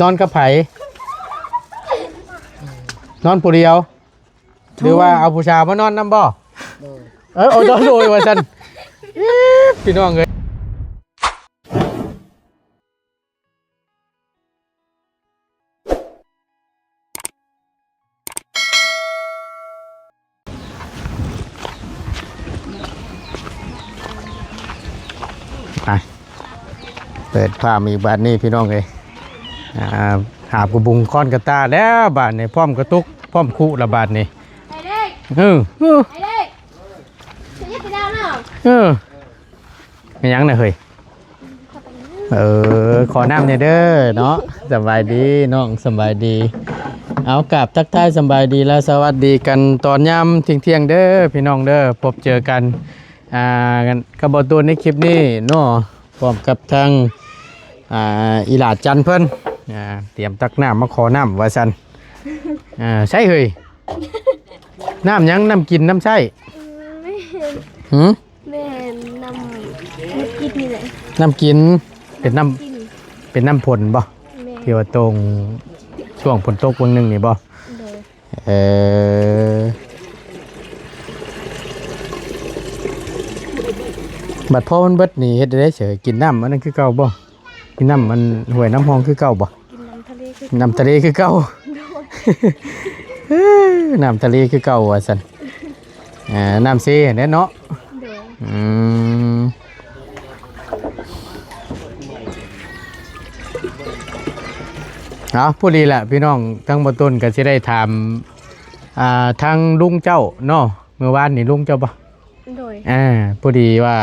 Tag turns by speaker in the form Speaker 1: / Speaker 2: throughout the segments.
Speaker 1: นอนกับไผนอนผู้เดียวหรือว่าเอาผู้ชายมานอนนำบ่เอานอนโดยว่าซั่นพี่น้องเอ้ยเปิดผ้ามีบาทนี้พี่น้องเลยหาบกระบุงค้อนกระตาแล้วบาทนี้พร้อมกระตุกพร้อมคู่ละบาทนี้
Speaker 2: ไอ้เด็กไอ้เด็กจะยึดไปดาวเนาะ
Speaker 1: ไม่ยั้งนะเฮ้ยขอน้ำเนี่ยเด้อเนาะสบายดีน้องสบายดีเอากลับทักทายสบายดีแล้วสวัสดีกันตอนย่ำเที่ยงเด้อพี่น้องเด้อพบเจอกันกระบอกตัวในคลิปนี้เนาะพร้อมกับทางอีหลาจันเพิ่นเตรียมตักน้ำมาขอน้ำว่าสันใช่เฮ้ยน้ำยังน้ำกินน้ำใช่
Speaker 2: ไม่เห็นไม่เห็นน้ำกินนี่แหละ
Speaker 1: น้ำกินเป็นน้ำผลบ่ที่ว่าตรงช่วงฝนตกวันหนึ่งนี่บ่บัดพ่อมันเบิดนี่เฮ็ดได้เฉยกินน้ำมันนั่นคือเก่าบ่กินน้ำมันห่วยน้ำห้องคือเก่าบ่กินน้ำทะเลคือเก่าน้ำทะเลคือเก่าว่าสันน้ำซีเนี่ยเนาะผู้ดีแหละพี่น้องทั้งบนต้นก็จะได้ถามทางลุงเจ้าเนาะเมื่อวานนี่ลุงเจ้าปะผู้ดีว่า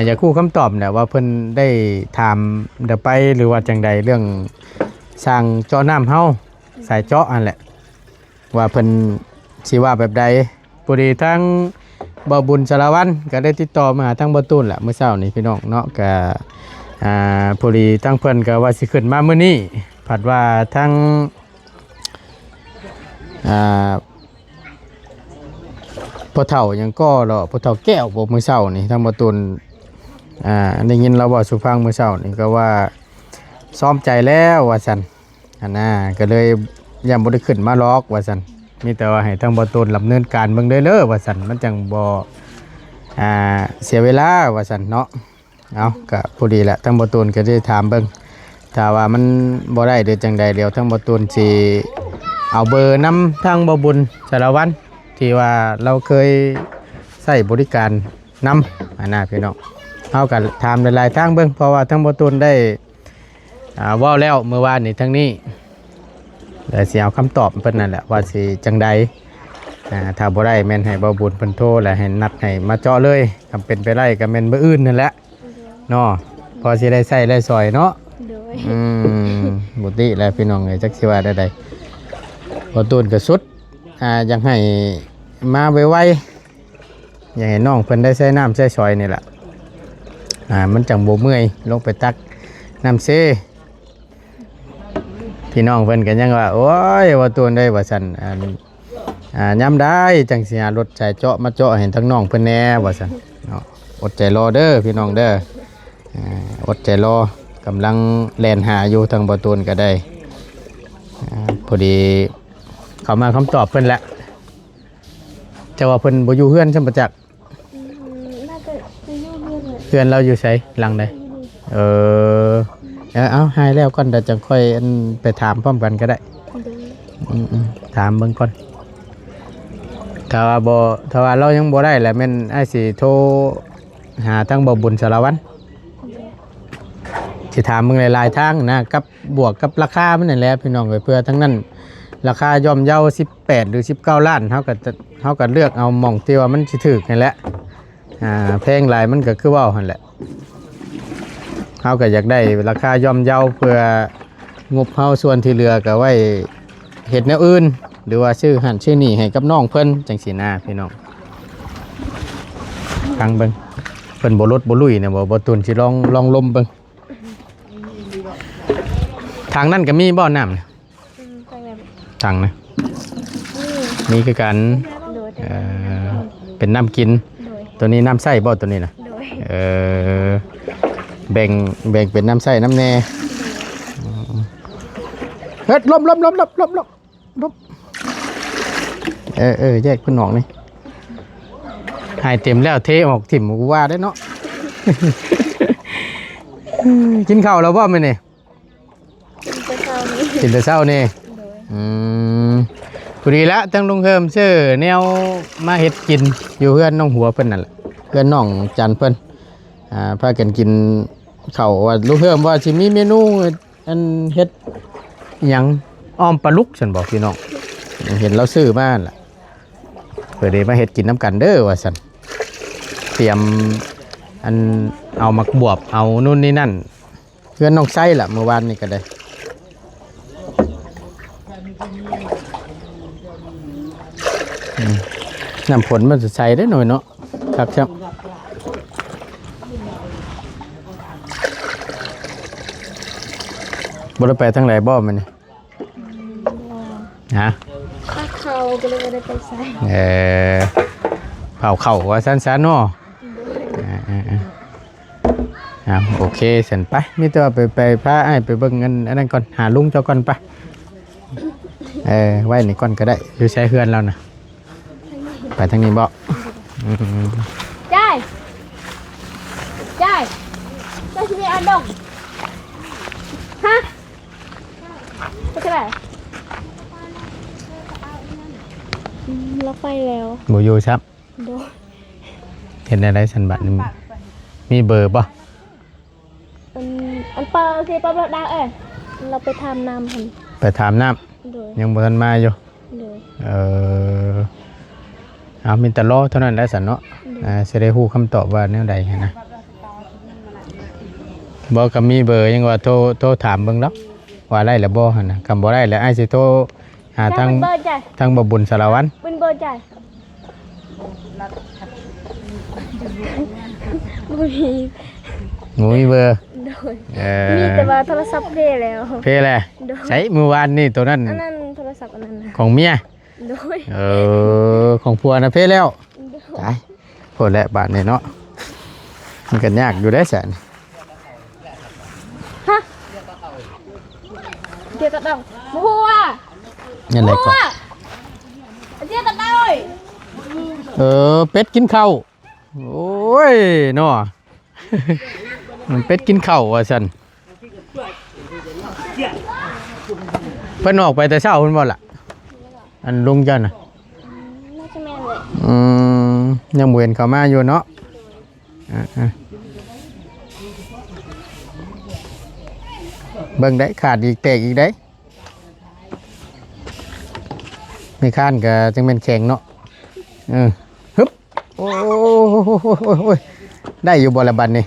Speaker 1: อยากคู่คำตอบเนี่ยว่าเพิ่นได้ถามเดี๋ยวไปหรือว่าจังใดเรื่องสร้างเจาะน้ำเฮาสายเจาะอันแหละว่าเพิ่นสิว่าแบบใดผู้ดีทั้งบ่บุญสารวัตรก็ได้ติดต่อมาหาทั้งบ่ตูนแหละเมื่อเช้านี้พี่น้องเนาะก็ผู้ดีทั้งเพิ่นก็ว่าสิขึ้นมามื้อนี้ผัดว่าทั้งพ่อเฒ่ายังก็รอพ่อเฒ่าแก้วบอกมื้อเช้านี่ทั้งบ่ตูนได้ยินเราบอกสุฟังมื้อเช้านี่ก็ว่าซ้อมใจแล้วว่าซั่นก็เลยยังบ่ได้ขึ้นมาล็อกว่าซั่นมีแต่ว่าให้ทั้งบ่ตูนดำเนินการเบิ่งได้เลยว่าซั่นมันจังบ่เสียเวลาว่าซั่นเนาะเอาก็พอดีแหละทั้งบ่ตูนก็ได้ถามเบิ่งถ้าว่ามันบ่ได้หรือจังใดเดี๋ยวทั้งบ่ตูนสิเอาเบอร์นำทางบ่บุญสารวัตรที่ว่าเราเคยใช้บริการนำพี่น้องเอากันถามหลายๆทางเบิ่งเพราะว่าทั้งบ่ตูนได้เว้าแล้วเมื่อวานนี้ทั้งนี้แต่สิเอาคำตอบเพิ่นนั่นแหละว่าสิจังใดถ้าบ่ได้แม่นให้บ่บุญเพิ่นโทรแล้วให้นัดให้มาเจาะเลยทำเป็นไปได้ก็แม่นมื้ออื่นนั่นแหละเนาะพอสิได้ใช้ได้ซอยเนาะบุติแล้วพี่น้องเอ้ยจักสิว่าได้ๆบ่ตูนก็สุดอยากให้มาไวๆอยากให้น้องเพิ่นได้ใช้น้ำใช้ซอยนี่แหละมันจังบ่เมื่อยลงไปตักน้ำเซพี่น้องเพิ่นกันยังว่าโอ้ยว่าตัวได้ว่าซั่นย้ำได้จังสิหารถใส่เจาะมาเจาะเห็นทั้งน้องเพิ่นแน่ว่าซั่นเนาะอดใจรอเด้อพี่น้องเด้ออดใจรอกำลังแล่นหาอยู่ทางบ่ตูนก็ได้พอดีเข้ามาคำตอบเพิ่นแล้วจะว่าเพิ่นบ่อยู่เฮือนซั่นบ่จัก
Speaker 2: น่าจะอยู่
Speaker 1: เฮือนเราอยู่ไสหลังใดเอาให้แล้วก่อนเดี๋ยวจะค่อยไปถามพร้อมกันก็ได้ถามเบิ่งก่อนถ้าว่าเรายังบ่ได้แหละแม่นไอ้สิโทรหาทั้งบ่บุญสารวัตรสิถามมึงหลายๆทางนะกับบวกกับราคามันนั่นแหละพี่น้องเพื่อทั้งนั้นราคาย่อมเยา18หรือ19ล้านเฮาก็เลือกเอาหม่องที่ว่ามันสิถูกนั่นแหละแพงหลายมันก็คือเว้าหั่นแหละเขาก็อยากได้ราคาย่อมเยาเพื่องบเฮาส่วนที่เหลือก็ไว้เฮ็ดแนวอื่นหรือว่าชื่อหันชื่อนี่ให้กับน้องเพิ่นจังสีหน้าพี่น้องฟังเบิ่งเพิ่นบ่ลดบ่ลุยเนี่ยบ่ตุนสิลองลมเบิ่งทางนั้นก็มีบ่อน้ำทางนะมีคือกันเป็นน้ำกินตัวนี้น้ำใส่บ่ตัวนี้นะแบ่งเป็นน้ำใส่น้ำแน่ เฮ็ดล้มแยกคุณน้องนี่หายเต็มแล้วเทออกถิ่มกูว่าได้เนาะ กินข้าวแล้วบ่มื้อนี่
Speaker 2: กินแต่เช้านี้
Speaker 1: กินแต่เช้านี่
Speaker 2: โดย
Speaker 1: พอดีละทั้งลุงเฮิมชื่อแนวมาเฮ็ดกินอยู่เพื่อนน้องหัวเพิ่นนั่นแหละเพื่อนน้องจันเพิ่นพากันกินข้าวว่าลุงเฮิมว่าสิมีเมนูอันเฮ็ดหยังอ้อมปลาลุกฉันบอกพี่น้องเห็นเราซื้อมานั่นล่ะเพื่อได้มาเฮ็ดกินน้ำกันเด้อว่าซั่นเตรียมอันเอามักบวบเอานู่นนี่นั่นเพื่อนน้องไส้ล่ะเมื่อวานนี่ก็ได้น้ำผลมันจะใส่ได้หน่อยเนาะครับครับบริไปทั้งหลายบ่มันนี่ฮะ
Speaker 2: ถ้าเขาก็เลยไม่ได้ไปใส่
Speaker 1: เผาเข่าว่าสั้นๆเนาะโอเคเสร็จไปมีตัวไปพาไอ้ไปเบิ่งเงินอันนั้นก่อนหาลุงเจ้าก่อนไปไว้นี่ก่อนก็ได้อยู่ใช้เฮือนแล้วนะไปทางนี้บ่
Speaker 2: ได้ได้จะชิมอันดงฮะไปเท่าไหร่เราไปแล้ว
Speaker 1: บ่อยู่ครับ
Speaker 2: โดย
Speaker 1: เห็นอะไรสันบัตรมีเบอร์ป่ะ
Speaker 2: อันเปิดสิเปิดได้เราไปทำน้ำหัน
Speaker 1: ไปถามน้
Speaker 2: โดย
Speaker 1: ำยังบ่ทันมาอยู่
Speaker 2: โดย
Speaker 1: เอามีแต่รอเท่านั้นแหละสันเนาะจะได้ฮู้คำตอบว่าแนวใดนะบ่ก็มีเบอร์ยังว่าโทรถามเบิ่งเนาะว่าได้หรือบ่หั่นน่ะคำบ่ได้แล้วอ้ายสิโทรหาทาง
Speaker 2: เบอร์ใจ
Speaker 1: ทางบ่บุญสารวัตร
Speaker 2: เป็นเบอร์ใจไม่มี
Speaker 1: หมูมีเบอร์
Speaker 2: โดยมีแต่ว่าโทรศัพท์เพย์แล้ว
Speaker 1: เพแหละใช้มื้อวานนี่ตัวนั้น
Speaker 2: อันนั้นโทรศัพท์อันนั้นนะ
Speaker 1: ของเมีย
Speaker 2: โดย
Speaker 1: ของผัวนะเพแล้วตายโพดแล้วบาดนี่เนาะมันก็ยากอยู่ได้แสน
Speaker 2: ฮะเดี๋ยวตัดดาวมัว
Speaker 1: นั่นแหละก่อน
Speaker 2: เดี๋ยวตัดดาว
Speaker 1: เป็ดกินข้าวโอ้ยเนาะ มันเป็ดกินข้าวว่าซั่นเพิ่นออกไปแต่เช้าเพิ่นบ่ล่ะอันลุงเจ้าน่ะ
Speaker 2: น่าจะแม่นเลย
Speaker 1: ยังบ่เห็นเข้ามาอยู่เนาะเบิ่งได้ขาดอีกแตกอีกได้ไม่ค้านก็จังเป็นแข็งเนาะฮึบโอ้ยได้อยู่บ่ละบัดนี่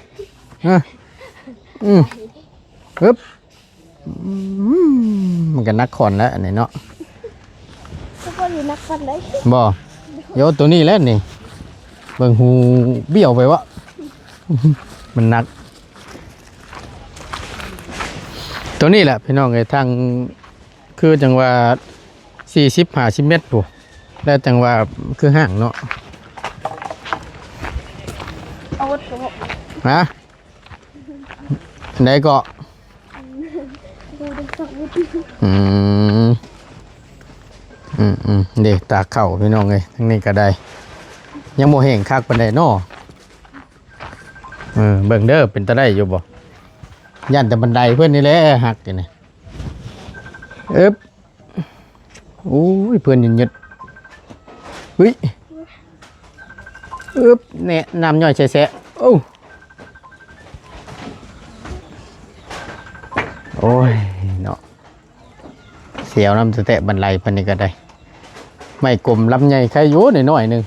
Speaker 1: ฮึบมันก็นักขอนแล้วอันนี้เนาะ
Speaker 2: ก็อยู่นักฟันเลย
Speaker 1: บ่โยตัวนี้แล้วนี่เบิ่งหูเบี้ยวไปวะ มันหนักตัวนี้แหละพี่น้องไอ้ทางคือจังว่า40-50 เมตรปุ๊แล้วจังว่าคือห่างเนาะ
Speaker 2: อาวุธของผม
Speaker 1: ฮะไหนก็
Speaker 2: ดูดิสวุธ
Speaker 1: เด็กตาเข่าพี่น้องเลยทั้งนี้ก็ได้ยังโมเหงคักปันไดเนาะเบิ่งเด้อเป็นตาได้อยู่บ่ย่านแต่บันไดเพื่อนนี่แหละหักกันนี่โอ้ยเพื่อนหยุดเฮ้ยเนี่ยน้ำย่อยแฉะโอ้ยเนาะเสียวน้ำจะแตะบันไดปันนี้ก็ได้ไม่กลมลำใหญ่ใครอยู่หน่อยนึง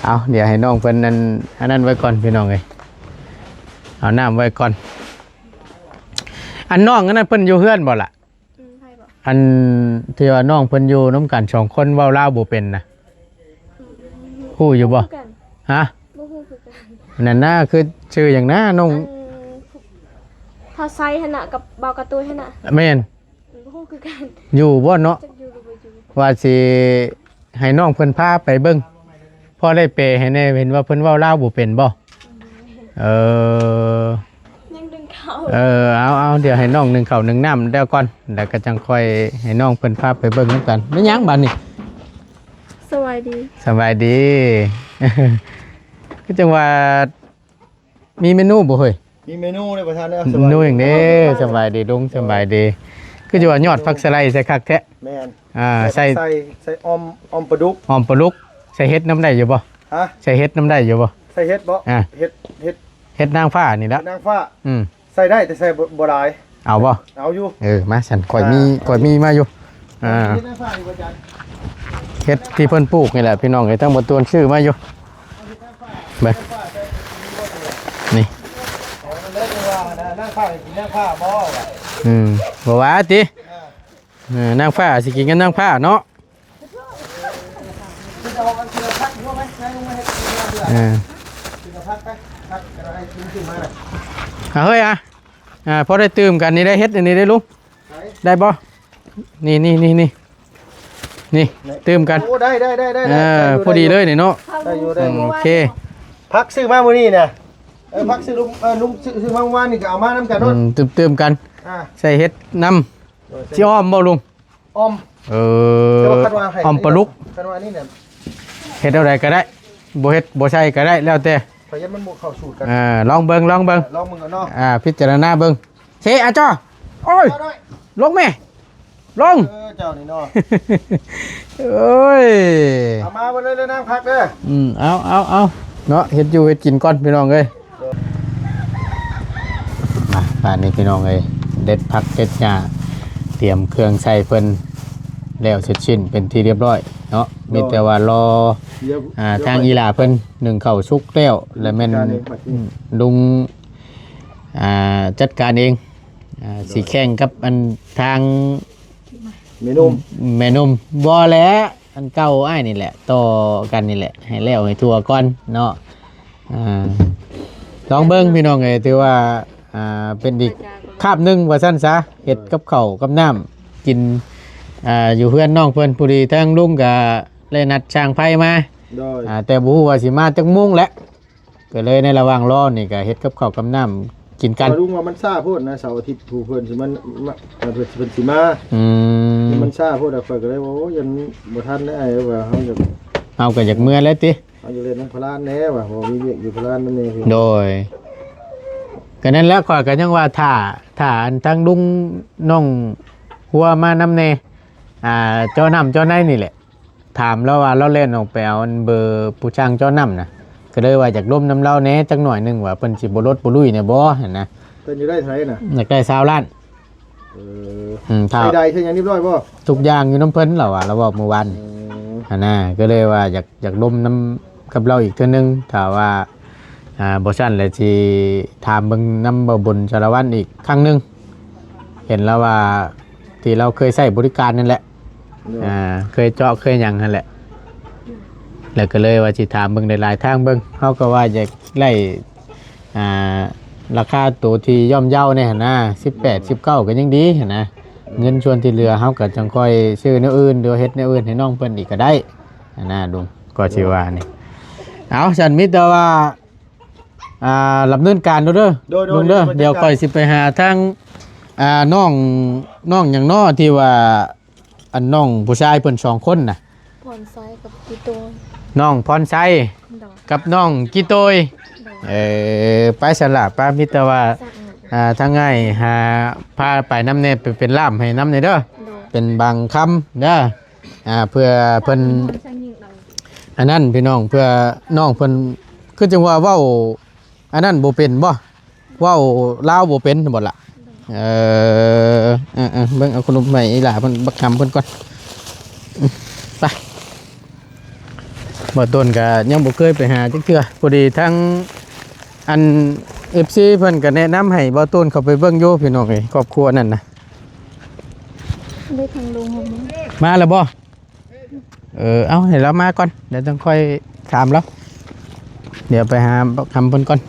Speaker 1: เอาเดี๋ยวให้น้องเพิ่นอันนั้นไว้ก่อนพี่น้องเอ้ยเอาน้ำไว้ก่อนอันน้องอันนั้นเพิ่นอยู่เฮือนบ่ล่ะอันที่ว่าน้องเพิ่นอยู่น้ำกัน2 คนเว้าลาวบ่เป็นนะฮู้อยู่บ่ฮะนั่นน่ะคือชื่อหยังนะน้อง
Speaker 2: พอไซขนาดกับเบากระตุ้ยขนาด
Speaker 1: แม่น
Speaker 2: พูดคือกัน
Speaker 1: อยู่บ่เนาะ
Speaker 2: จะอยู่หรือไม่อยู่
Speaker 1: ว่าสิให้น้องเพิ่นพาไปเบิ่งพอได้เปให้แน่เห็นว่าเพิ่นเว้าลาวบ่เป็นบ่
Speaker 2: ยังดึงเขา
Speaker 1: เอาเดี๋ยวให้น้องหนึ่งข้าวหนึ่งน้ำเดี๋ยวก่อนแล้วก็จังค่อยให้น้องเพิ่นพาไปเบิ่งนำกันไม่ยั้งบัดนี้
Speaker 2: สวัสดี
Speaker 1: สบายดี ก็จังว่ามีเมนูบ่เฮ้ย
Speaker 3: มีเมนูในประธานเนี่ย
Speaker 1: เมนูอย่างนี้สบายดีลุงสบายดีคือจะว่ายอดผักสะไลใส่คักแท้
Speaker 3: แม่น
Speaker 1: ใส่
Speaker 3: ใส่ออมปลาดุก
Speaker 1: หอมปลาลุกใส่เฮ็ดน้ำได้อยู่บ่
Speaker 3: ฮะ
Speaker 1: ใส่เฮ็ดน้ำได้อยู่บ่
Speaker 3: ใส่เฮ็ดบ่
Speaker 1: อ่า
Speaker 3: เฮ็ด
Speaker 1: เฮ็ดนางฟ้านี่ละ
Speaker 3: นางฟ้า
Speaker 1: อืม
Speaker 3: ใส่ได้แต่ใส่บ่หลาย
Speaker 1: เอาบ่
Speaker 3: เอาอยู่
Speaker 1: มาฉันข่อยมีมาอยู่
Speaker 3: เฮ็ดนางฟ้าดีกว่าจัน
Speaker 1: เฮ็ดที่เพิ่นปลูกนี่แหละพี่น้องเอ้ยทั้งหมดตัวชื่อมาอยู่เบิ่งนี่
Speaker 3: เอามันเลยจังว่านะนางฟ้ากินนางฟ้าบ่ว่ะ
Speaker 1: บ่ว่าตินางฟ้าสิกินกันนางฟ้าเนาะ
Speaker 3: คือจะเอาอันที่เราพักหัวไหมนายลงมาเฮ็ดเดือดคือจะพักไปพักอะไรกินขึ้นมาน่ะ
Speaker 1: เฮ้ยพอได้ตื่มกันนี่ได้เฮ็ดอันนี้ได้ลุงได้บ่นี่ตื่มกัน
Speaker 3: โอ้ได้
Speaker 1: พอดีเลยนี่เนาะ
Speaker 3: ได้อยู่
Speaker 1: โอเค
Speaker 3: พักซื้อมามื้อนี้น่ะพักซื้อลุงซื้อมาเมื่อวานนี่ก็เอามานำกันเนาะ
Speaker 1: ตื่มกัน ใส่เฮ็ดน้ำสิอ้อมบ่ลุง
Speaker 3: อม
Speaker 1: อ้อมปลาลุก
Speaker 3: คันว่านี่เนี่ย
Speaker 1: เฮ็ดอะไรก็ได้บ่เฮ็ดบ่ใส่ก็ได้แล้วแต่
Speaker 3: พยายามมันบ่เข้าสูตรกัน
Speaker 1: ลองเบิ่ง
Speaker 3: ลองมึงกันเนาะ
Speaker 1: พิจารณาเบิ่งเชอาจ้อโอ้ยลงแม่ลง
Speaker 3: เจ้านี่เนาะ
Speaker 1: โอ้ย
Speaker 3: เอามาบ่เลยนั่งพักเด้อ
Speaker 1: เอาเนาะเฮ็ดอยู่เฮ็ดกินก่อนพี่น้องเอ้ยมาป่านนี้พี่น้องเอ้ยเด็ดผักเด็ดหญ้าเตรียมเครื่องใส่เพิ่นแล้วเสร็จสิ้นเป็นที่เรียบร้อยเนาะมีแต่ว่ารอทางอีหลาเพิ่นหนึ่งเข้าสุกแล้วแล้วแม่นลุงจัดการเองสิแข่งกับอันทาง
Speaker 3: เมนู
Speaker 1: แม่นมบ่แล้วอันเก่าอ้ายนี่แหละต่อกันนี่แหละให้แล้วให้ทั่วก่อนเนาะลองเบิ่งพี่น้องเอ้ยถือว่าเป็นอีกคาบหนึงว่าซั่นซะเฮ็ดกับข้าวกับน้ำกินอยู่เพื่อนน้องเพิ่นผู้ดีทั้งลุงก็เลยนัดช่างไฟมา
Speaker 3: โดย
Speaker 1: แต่บ่ฮู้ว่าสิมาจักโมงแหละก็เลยในระหว่างรอนี่ก็เฮ็ดกับข้าวกับน้ำกินกัน
Speaker 3: ลุงว่ามันซ่าโพดนะเสาร์อาทิตย์ผู้เพิ่นสิมันเพิ่นสิมา มันซ่าโพดข่อยก็เลยว่าโอ้ยันบ่ทันได้ว่าเฮาจะ
Speaker 1: เอาก็อยากเมื่อแล้วติ
Speaker 3: เฮาจะเล่นน้ำพลานแน่ว่าบ่มีเวียกอยู่พลานนั่นเอง
Speaker 1: โดยก็นั้นแล้วข่อยก็ยังว่าถ้าอันทั้งลุงน้องหัวมานำแน่เจ้าน้ำเจ้าในนี่แหละถามแล้วว่าเราเล่นออกไปเอาอันเบอร์ผู้ช่างเจ้าน้ำนะก็เลยว่าอยากร่วมน้ำเล่าแหน่จักหน่อยหนึงว่าเพิ่นสิบ่ลดบ่ลุยเนี่ยบ่เห็นนะ
Speaker 3: เพิ่นอยู่ได้เท่าไหร่น่ะ
Speaker 1: อยากได้20ล้านถ้า
Speaker 3: ใดๆคือหยังเรียบร้อยบ่
Speaker 1: ทุกอย่างอยู่น้ำเพิ่นแล้วว่าเราบอกเมื่อวานนะก็เลยว่าอยากร่วมน้ำกับเราอีกเทื่อนึงถ้าว่าบ่ซั่นแล้วสิถามเบิ่งน้ำบ่บนสารวัตรอีกครั้งนึงเห็นแล้วว่าที่เราเคยใช้บริการนั่นแหละเคยเจาะเคยหยังนั่นแหละแล้วก็เลยว่าสิถามเบิ่งหลายๆทางเบิ่งเฮาก็ว่าอยากไล่ราคาตัวที่ย่อมเยาเนี่ยหั่นนะ18 19ก็ยังดีหั่นนะเงินส่วนที่เหลือเฮาก็จังค่อยซื้อแนวอื่นหรือเฮ็ดแนวอื่นให้น้องเพิ่นอีกก็ได้หั่นนะลุงก็สิว่านี่เอาฉันมีแต่ว่ารับเนินการเด้อลุงเด้อเดี๋ยวค่อยสิไปหาทางน้องหยังน้อที่ว่าอันน้องผู้ชายเพิ่น2คนน่ะ
Speaker 2: ผ่อนไซกับกีตัว
Speaker 1: น้องพรชัย
Speaker 2: ดอก
Speaker 1: กับน้องกิโตยไปสละป้ามิตรว่า
Speaker 2: สั่ง
Speaker 1: ทางง่ายหาพาไปน้ำเนี่ยเป็นล่ามให้น้ำเนี่ยเด้อ
Speaker 2: ดอก
Speaker 1: เป็นบางคำเด้อเพื่อเพิ่น
Speaker 2: ช่างยิงเรา
Speaker 1: อันนั้นพี่น้องเพื่อน้องเพิ่นคือจังว่าเว้าอันนั้นบ่เป็นบ่เว้าลาวบ่เป็นบ่ล่ะเบิ่งเอาขนมใหม่อีหล่าเพิ่นบักคำเพิ่นก่อนไปบ่ต้นก็ยังบ่เคยไปหาจักเทื่อพอดีทั้งอัน FC เพิ่นก็แนะนำให้บ่ต้นเข้าไปเบิ่งอยู่พี่น้องเอ้ยครอบครัวนั่นน่ะ
Speaker 2: ได้ทางลุงผม
Speaker 1: มาแล้วบ่เอาให้เรามาก่อนเดี๋ยวต้องค่อยถามแล้วเดี๋ยวไปหาบักคำเพิ่นก่อน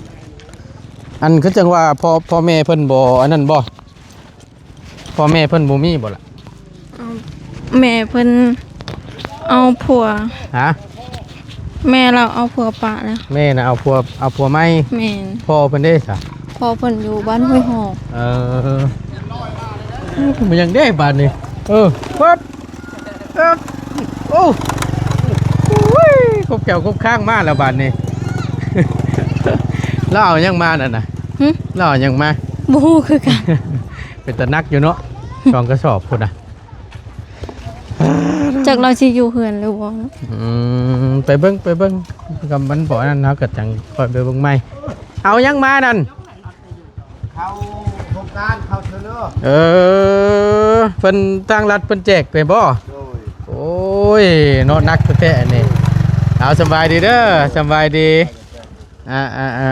Speaker 1: อันคือจังว่าพ่อแม่เพิ่นบ่อันนั้นบ่พ่อแม่เพิ่นบ่มีบ่ล่ะ
Speaker 2: แม่เพิ่นเอาผัว
Speaker 1: ฮะ
Speaker 2: แม่เราเอาผัวปะแล้ว
Speaker 1: แม่น่ะเอาผัวใหม่
Speaker 2: แม่น
Speaker 1: พ่อเพิ่นเด้ซะ
Speaker 2: พอเพิ่นอยู่บ้านห้วยหอก
Speaker 1: มันยังได้บาดนี่ปั๊บโอ้ยครบแก้วครบข้างมาแล้วบาดนี่ แล้วเอายังมาน่ะนะแล้วเอายังมา
Speaker 2: บ่ฮู้คือกัน
Speaker 1: เป็นตะนักอยู่เนาะสองกระสอบพุ่นน่ะ
Speaker 2: จากเราสิอยู่เฮือนหรือบ่
Speaker 1: ไปเบิ่งกับมันบ่นั่นเฮาก็จังค่อยไปเบิ่งใหม่เอายังมานั่น
Speaker 3: เข้าโครงการเข้าเทเลอร์
Speaker 1: เพิ่นตั้งรัฐเพิ่นแจกไปบ่
Speaker 3: โดย
Speaker 1: โอ้ยเนาะนักแท้ๆนี่เอาสบายดีเด้อสบายดี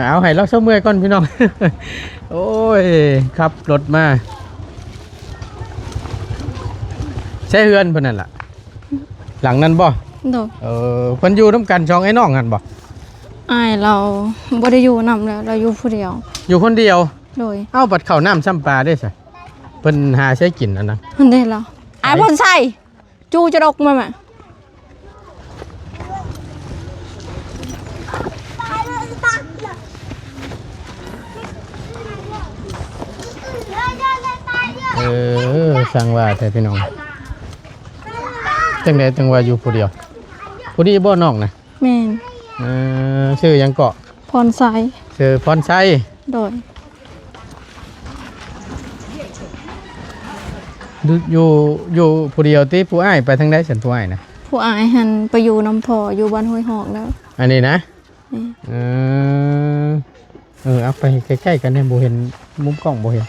Speaker 1: เอาให้เราเซาเมื่อยก่อนพี่น้อง โอ้ยขับรถมาใช่เฮือนเพิ่นนั่นล่ะหลังนั้นบ่
Speaker 2: โดย
Speaker 1: เพิ่นอยู่นํกันช่องไอ้น้องกันบ่
Speaker 2: อ้ายเราบ่ได้อยู่นำแล้วเราอยู่ผู้เดียว
Speaker 1: อยู่คนเดียว
Speaker 2: โดย
Speaker 1: เอ้าบัดข้าวน้ำซ้ำปลาได้ซะเพิ่นหาใช้กินอันนั้น
Speaker 2: มันได้แล้วอ้ายเพิ่นใส่จูจะดกมาแม่
Speaker 1: สั่งว่าแต่พี่น้องจังไดจังว่าอยู่ผู้เดียวผู้นี้บ่น้องนะ
Speaker 2: แม่น
Speaker 1: ชื่อหยังเกาะ
Speaker 2: พรไซ
Speaker 1: ชื่อพรชัย
Speaker 2: โดย
Speaker 1: อยู่ผู้เดียวติผู้อ้ายไปทางใดฉันผู้อ้ายนะ
Speaker 2: ผู้อ้ายหันไปอยู่น้ำพออยู่บ้านห้วยหอกแล้ว
Speaker 1: อันนี้นะ
Speaker 2: นี่
Speaker 1: เอาไปใกล้ๆกันเนี่ยบ่เห็นมุมกล้องบ่เห็น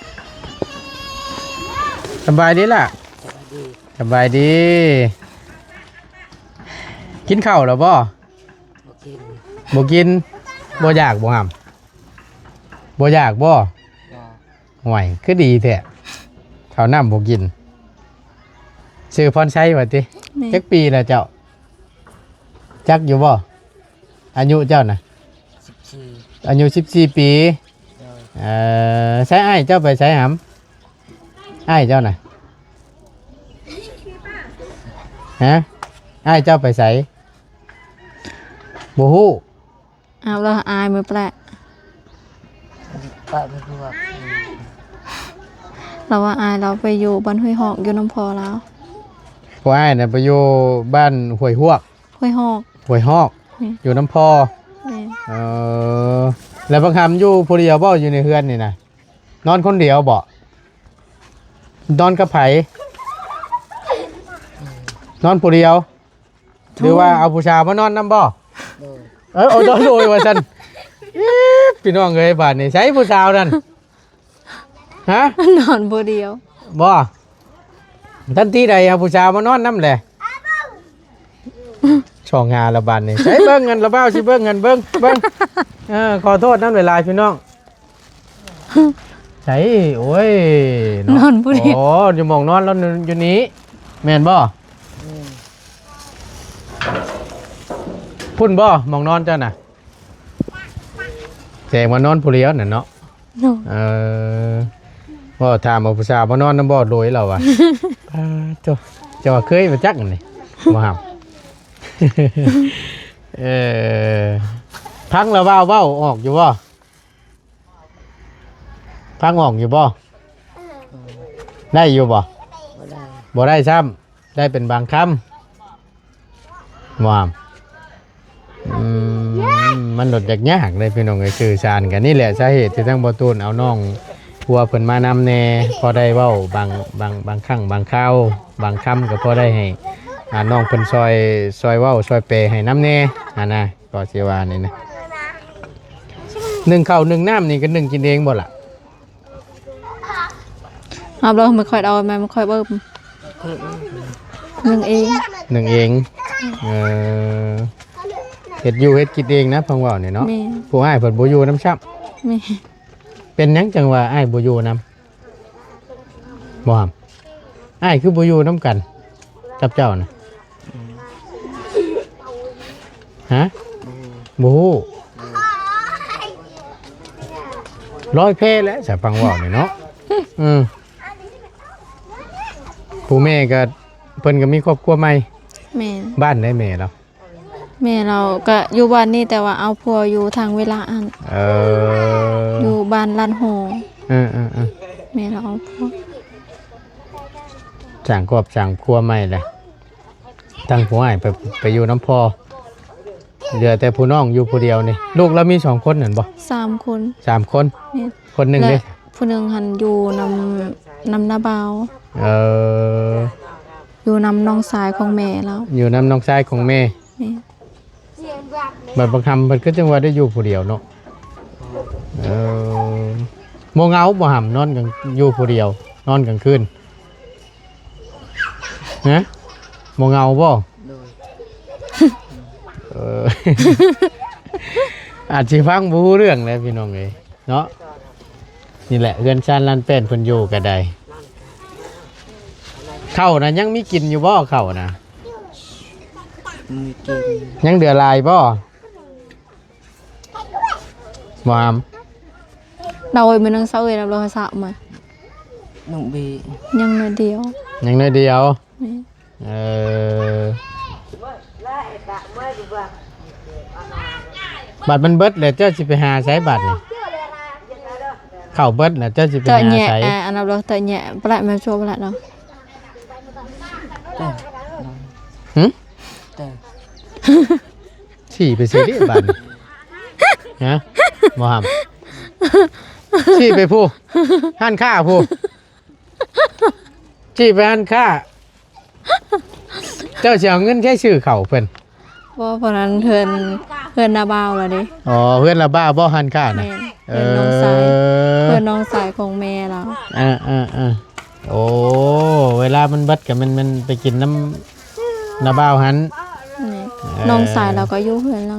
Speaker 1: สบายดีล่ะสบายดี กินข้าวแล้วบ่บ่กินบ่อยากบ่หำบ่อยากบ่ห่วยคือดีแท้ข้าวน้ำบ่กินชื่อพรชัยว่าติ
Speaker 2: แม่
Speaker 1: จักปีแล้วเจ้าจักอยู่บ่อายุเจ้าน่ะอายุ14ปีใช้อ้ายเจ้าไปใช้หำอ้ายเจ้าน่ะฮะอ้ายเจ้าไปใส่บ่ฮู้
Speaker 2: เอาแล้วอายมือแปลกเราว่าอายเราไปอยู่บ้านห้วยหอกอยู่น้ำพอแล้ว
Speaker 1: ผู้อ้ายน่ะไปอยู่บ้านห้วยฮวก
Speaker 2: ห้วยหอก
Speaker 1: ห้วยฮอก
Speaker 2: นี่
Speaker 1: อยู่น้ำพอ
Speaker 2: แม่น
Speaker 1: แล้วบางคำอยู่ผู้เดียวบ่อยู่ในเฮือนนี่นะนอนคนเดียวบ่นอนกับไผนอนผู้เดียวหรือว่าเอาผู้ชายมานอนนำบ่เอานอนโดยว่าซั่นพี่น้องเอ้ยบาดนี้ใช้ผู้สาวนั่นฮะ
Speaker 2: นอนบ่เดียว
Speaker 1: บ่ทันทีใดเอาผู้ชายมานอนนำแหละช่องงานละบาดนี้ใช้เบิ่งเงินละเบ้าสิเบิ่งเงินเบิ่งขอโทษนั่นเวลาพี่น้องใช่โอ้ย
Speaker 2: นอนบ่เดียว
Speaker 1: อ๋ออยู่หมองนอนแล้วอยู่นี้แม่นบ่พุ่นบ่หมองนอนเจ้าน่ะแจงมานอนผู้เดียวน่ะเนาะ
Speaker 2: โน่
Speaker 1: บ่ถามว่าผู้ชายมานอนนำบ่โดยเราว่ะเจ้าว่าเคยมาจักอันนี่บ่ครับ พังแล้วเว้าออกอยู่บ่พังออกอยู่บ่ได้อยู่บ่บ่ได้ซ้ำได้เป็นบางคำบ่ครับมันหลดยากเลยพี่น้องไอ้สื่อสารกันนี่แหละสาเหตุที่ทั้งบ่ตูนเอาน้องพัวเพิ่นมานำแน่พอได้เว้าบางครั้งบางคราวบางคำก็พอได้ให้น้องเพิ่นซอยเว้าซอยเปให้น้ำแน่นะก็สิว่านี่นะนึ่งข้าวนึ่งน้ำนี่ก็นึ่งกินเองบ่ล่ะ
Speaker 2: เอาเราไม่ค่อยเอาแม่ไม่ค่อยเบิ่มนึงเอง
Speaker 1: นึ่งเองเฮ็ดอยู่เฮ็ดกินเองนะพังเว้านี่เนาะ
Speaker 2: แม่
Speaker 1: ผู้อ้ายเพิ่นบ่อยู่น้ำช้ำ
Speaker 2: แม่
Speaker 1: เป็นหยังจังว่าอ้ายบ่อยู่นำบ่ครับอ้ายคือบ่อยู่นำกันกับเจ้าน่ะฮะบ่ฮู้ร้อยเพแล้วสะฟังเว้านี่เนาะผู้แม่ก็เพิ่นก็มีครอบครัวใหม่
Speaker 2: แม่
Speaker 1: บ้านได้แม่แล้ว
Speaker 2: แม่เราก็อยู่บ้านนี่แต่ว่าเอาผัวอยู่ทางเวลาอัน อยู่บ้านลานโห
Speaker 1: เออ
Speaker 2: แม่เราเอาผัว
Speaker 1: สั่งกบสั่งครัวใหม่แหละตั้งผัวให้ไปอยู่น้ำพอเหลือแต่ผู้น้องอยู่ผู้เดียวนี่ลูกเรามี2คนนั่นบ่
Speaker 2: 3 คน
Speaker 1: 3 คน
Speaker 2: แม่
Speaker 1: คนหนึ่ง
Speaker 2: และ
Speaker 1: เด้
Speaker 2: ผู้หนึงหันอยู่นำนาบาว
Speaker 1: เออ
Speaker 2: อยู่นำน้องสายของแม่เรา
Speaker 1: อยู่น้ำน้องชายของแม่
Speaker 2: แม่
Speaker 1: บัดบางคำเพิ่นก็จังว่าได้อยู่ผู้เดียวเนาะเออโมเหงาบ่ห่ำนอนกลางอยู่ผู้เดียวนอนกลางคืนฮะโมเหงาบ่เออ อาจสิฟังบ่รู้เรื่องเลยพี่น้องเอ้ยเนาะนี่แหละเรือนชานลานเป็นเพิ่นอยู่ก็ได้ข้าวนะยังมีกินอยู่บ่ข้าวนะ
Speaker 4: มีกิน
Speaker 1: ยังเดือลายบ่บ่หำ
Speaker 2: เรามื้อนึงเช้าเอ้ยเราโทรศัพท์มา
Speaker 4: น้องบี
Speaker 2: ยังน้อยเดียว
Speaker 1: ยังน้อยเดียว
Speaker 2: แม่
Speaker 1: เออบัตรมันเบิดเลยเจ้าสิไปหาใช้บัตรนี่เข้าเบิดแล้วเจ้าสิไป
Speaker 2: เตะ
Speaker 1: หา
Speaker 2: nhẹ
Speaker 1: ใช้
Speaker 2: อันนั้นเราเตะnhẹ lại mà cho lại đâu
Speaker 4: แต่
Speaker 1: หึ
Speaker 4: แต่
Speaker 1: สี่ไปซื้อดิบัตรนี่ฮะบ่หำสี่ไปผู้หันค่าผู้สี่ไปหันค่าเจ้าสิเอาเงินแค่ชื่อเขาเพิ่น
Speaker 2: เพราะนั้นเพื่อนนาบาวล่ะดิ
Speaker 1: อ๋อเพื่อนละบ้าบ่หันค่านะ
Speaker 2: แม่เพื่อนน้องสายเพื่อนน้องสายของแม่เรา
Speaker 1: โอ้เวลามันเบิดกับมันไปกินน้ำบ้าวหัน
Speaker 2: นี่น้องสายเราก็อยู่เพื่อนเรา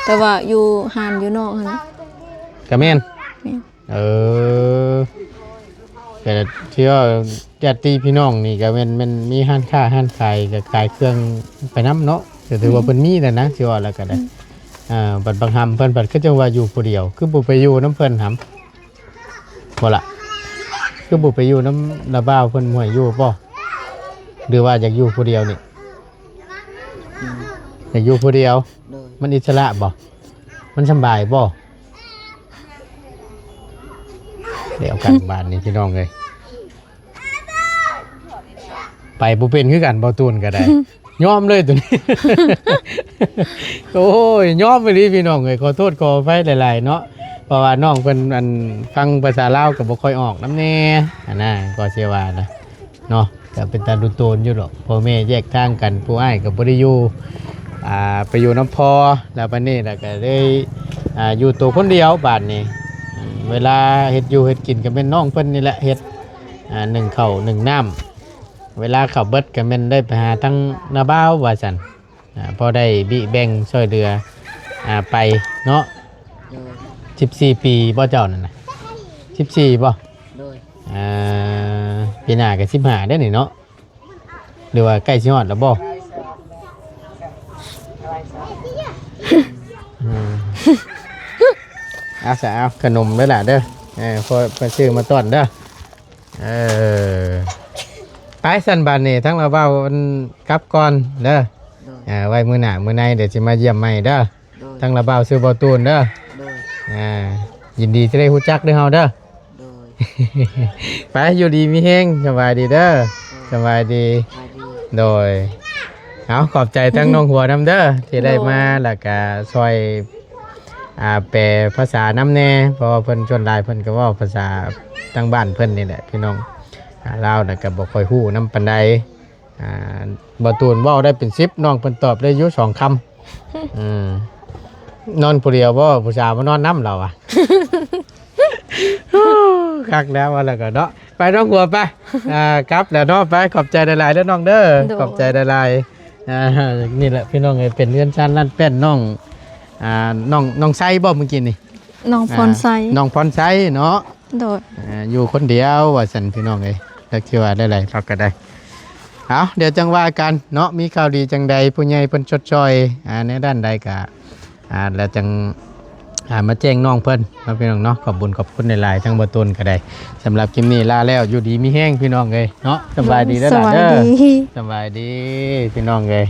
Speaker 2: แต่ว่าอยู่หานอยู่นอกหั่นนะ
Speaker 1: กะแม่น
Speaker 2: แม่น
Speaker 1: เออแต่ที่ว่าญาติพี่น้องนี่ก็มันมีห้านค้าห้านขายก็ขายเครื่องไปน้ำเนาะก็ถือว่าเป็นมีแต่นะที่ว่าแล้วก็ได้บัดบางหำเพิ่นบัดก็จะว่าอยู่ผู้เดียวคือบุไปอยู่น้ำเพิ่นหำบ่ละคือบุไปอยู่น้ำระบ้าวเพิ่นห่วยอยู่ป่หรือว่าอยากอยู่ผู้เดียวนี่อยากอยู่ผู้เดียว
Speaker 4: โดย
Speaker 1: มันอิสระบ่มันสบายบ่เดี๋ยวกันบ้านนี่พี่น้องเลยไปบ่เป็นคือกันบ่ตูนก็ได้ ยอมเลยตัวนี้ โอ้ยยอมไปดิพี่น้องเลยขอโทษขออภัยหลายๆเนาะเพราะว่าน้องเพิ่นอันฟังภาษาลาวก็บ่ค่อยออกนำแน่อันน่ะก็เสียว่านะเนาะก็เป็นตาดูโตนอยู่หรอกพ่อแม่แยกทางกันผู้อ้ายก็บ่ได้อยู่ไปอยู่น้ำพอแล้วบัดนี้แล้วก็ได้อยู่ตัวคนเดียวบาดนี้เวลาเฮ็ดอยู่เฮ็ดกินก็เป็นน้องเพิ่นนี่แหละเฮ็ดหนึ่งข้าวหนึ่งน้ำเวลาขับเบิดก็แม่นได้ไปหาทั้งนาบ้าวว่าซั่นพอได้บิแบ่งช่วยเหลือไปเนาะ
Speaker 4: โดย
Speaker 1: 14 ปีบ่เจ้านั่นน่ะ14บ่
Speaker 4: โดย
Speaker 1: ปีหน้าก็15ได้อนี่เนาะหรือว่าใกล้สิฮอดแล้วบ่เอาซะเอาขนมเด้อล่ะเด้อพอซื้อมาต้อนเด้อไปสั่นบานนี่ทั้งเราเบ้ามันกลับก่อนเด้อ
Speaker 4: โดย
Speaker 1: ไว้มื้อหน้ามื้อในเดี๋ยวสิมาเยี่ยมใหม่เด้อ
Speaker 4: โดย
Speaker 1: ทั้งเราเบ้าซื้อบ่อตูนเด้อ
Speaker 4: โดย
Speaker 1: ยินดีที่ได้ฮู้จักเด้อเฮาเด้อ
Speaker 4: โดย
Speaker 1: ไปอยู่ดีมีแฮงสบายดีเด้อสบายดี
Speaker 4: ไปดี
Speaker 1: โดยเอาขอบใจทั้งน้องหัวนํเด้อที่ได้มาแล้วก็ช่วยแปลภาษานำแน่เพราะว่าเพิ่นชวนหลายเพิ่นก็เว้าภาษาทางบ้านเพิ่นนี่แหละพี่น้องลาวน่ะก็บ่ค่อยฮู้นำปานใดบ่ตูนเว้าได้เป็น10น้องเพิ่นตอบได้อยู่2คำนอนผู้เดียวบ่ผู้สาวมานอนนำเราอ่ะ คักแล้วว่าแล้วก็เนาะไปน้องหัวไปครับแล้วเนาะไปขอบใจหลายๆเด้อน้องเด้อขอบใจหลายๆนี่แหละพี่น้องเอ้ยเป็นเรือนชั้นลั่นแป้นน้องน้องไซบ่เมื่อกี้นี่
Speaker 2: น้องพรไซ
Speaker 1: น้องพรไซเนาะ
Speaker 2: โดย
Speaker 1: อยู่คนเดียวว่าสันพี่น้องเอ้ยแล้วคิดว่าได้ไรเราก็ได้เอาเดี๋ยวจังว่ากันเนาะมีข่าวดีจังใดผู้ใหญ่เพิ่นชดช่อยในด้านใดก็แล้วจังมาแจ้งน้องเพิ่นเนาะพี่น้องเนาะขอบคุญขอบคุณหลายๆทั้งบ่ต้นก็ได้สำหรับคลิปนี้ลาแล้วอยู่ดีมีแห้งพี่น้องเอ้ยเนาะสบายดีเด้อ
Speaker 2: ส
Speaker 1: ล่ะ
Speaker 2: วัส
Speaker 1: เด้อ
Speaker 2: ดี
Speaker 1: สบายดีพี่น้องเอ้ย